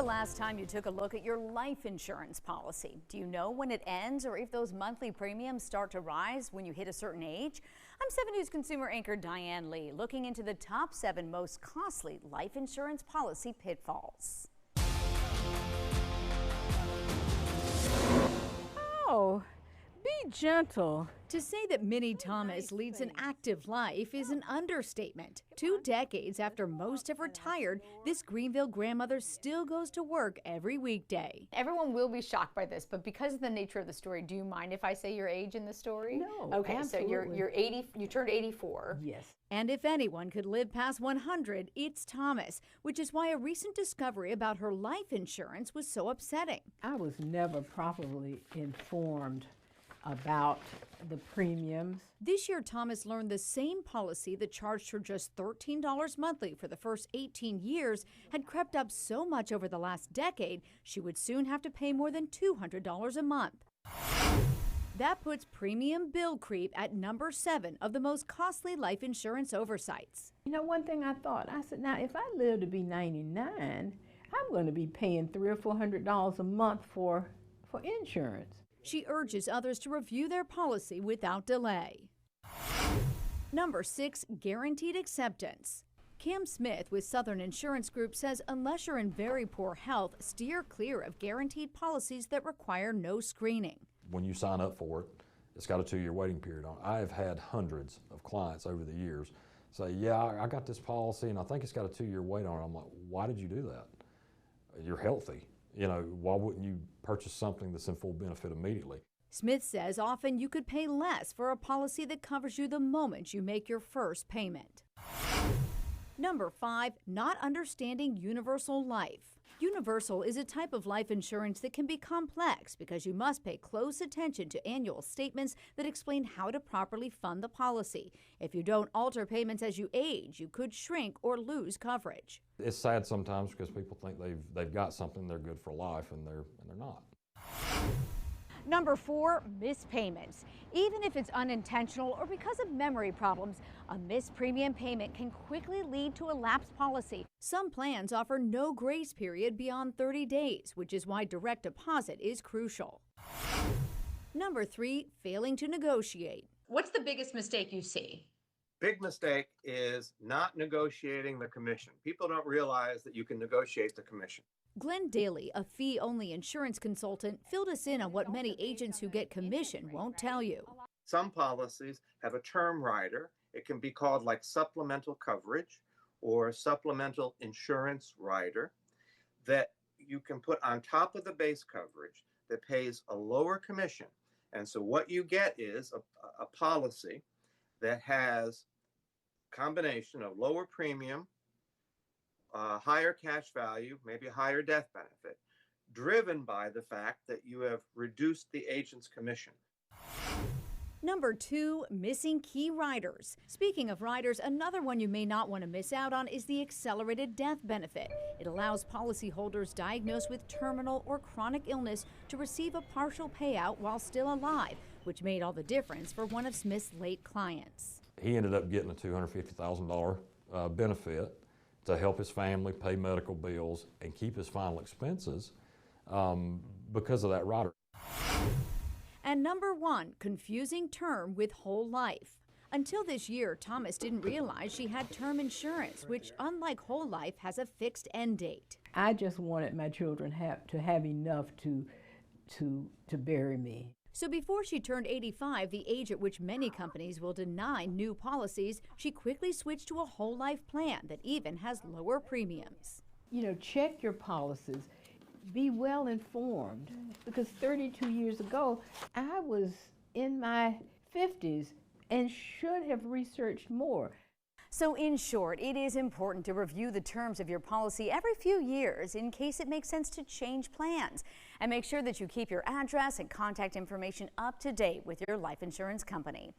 last time you took a look at your life insurance policy? Do you know when it ends or if those monthly premiums start to rise when you hit a certain age? I'm 7 News consumer anchor Diane Lee looking into the top 7 most costly life insurance policy pitfalls. Oh, be gentle. To say that Minnie Thomas leads an active life is an understatement. 2 decades after most have retired, this Greenville grandmother still goes to work every weekday. Everyone will be shocked by this, but because of the nature of the story, do you mind if I say your age in the story? No, okay, absolutely. So you're 80, you turned 84. Yes. And if anyone could live past 100, it's Thomas, which is why a recent discovery about her life insurance was so upsetting. I was never properly informed about the premiums. This year, Thomas learned the same policy that charged her just $13 monthly for the first 18 years had crept up so much over the last decade, she would soon have to pay more than $200 a month. That puts premium bill creep at number 7 of the most costly life insurance oversights. You know, one thing I thought, I said, now if I live to be 99, I'm going to be paying $300 or $400 a month for insurance. She urges others to review their policy without delay. Number 6, guaranteed acceptance. Cam Smith with Southern Insurance Group says unless you're in very poor health, steer clear of guaranteed policies that require no screening. When you sign up for it, it's got a 2-year waiting period on it. I have had hundreds of clients over the years say, yeah, I got this policy and I think it's got a 2-year wait on it. I'm like, why did you do that? You're healthy. You know, why wouldn't you purchase something that's in full benefit immediately? Smith says often you could pay less for a policy that covers you the moment you make your first payment. Number 5, not understanding universal life. Universal is a type of life insurance that can be complex because you must pay close attention to annual statements that explain how to properly fund the policy. If you don't alter payments as you age, you could shrink or lose coverage. It's sad sometimes because people think they've got something, they're good for life, and they're not. Number 4, missed payments. Even if it's unintentional or because of memory problems, a missed premium payment can quickly lead to a lapsed policy. Some plans offer no grace period beyond 30 days, which is why direct deposit is crucial. Number 3, failing to negotiate. What's the biggest mistake you see? Big mistake is not negotiating the commission. People don't realize that you can negotiate the commission. Glenn Daly, a fee-only insurance consultant, filled us in on what many agents who get commission won't tell you. Some policies have a term rider. It can be called like supplemental coverage or supplemental insurance rider that you can put on top of the base coverage that pays a lower commission. And so what you get is a policy that has a combination of lower premium, higher cash value, maybe a higher death benefit, driven by the fact that you have reduced the agent's commission. Number 2, missing key riders. Speaking of riders, another one you may not want to miss out on is the accelerated death benefit. It allows policyholders diagnosed with terminal or chronic illness to receive a partial payout while still alive, which made all the difference for one of Smith's late clients. He ended up getting a $250,000 benefit to help his family pay medical bills and keep his final expenses because of that rider. And number 1, confusing term with whole life. Until this year, Thomas didn't realize she had term insurance, which, unlike whole life, has a fixed end date. I just wanted my children to have enough to bury me. So before she turned 85, the age at which many companies will deny new policies, she quickly switched to a whole life plan that even has lower premiums. You know, check your policies. Be well informed, because 32 years ago, I was in my 50s and should have researched more. So in short, it is important to review the terms of your policy every few years in case it makes sense to change plans. And make sure that you keep your address and contact information up to date with your life insurance company.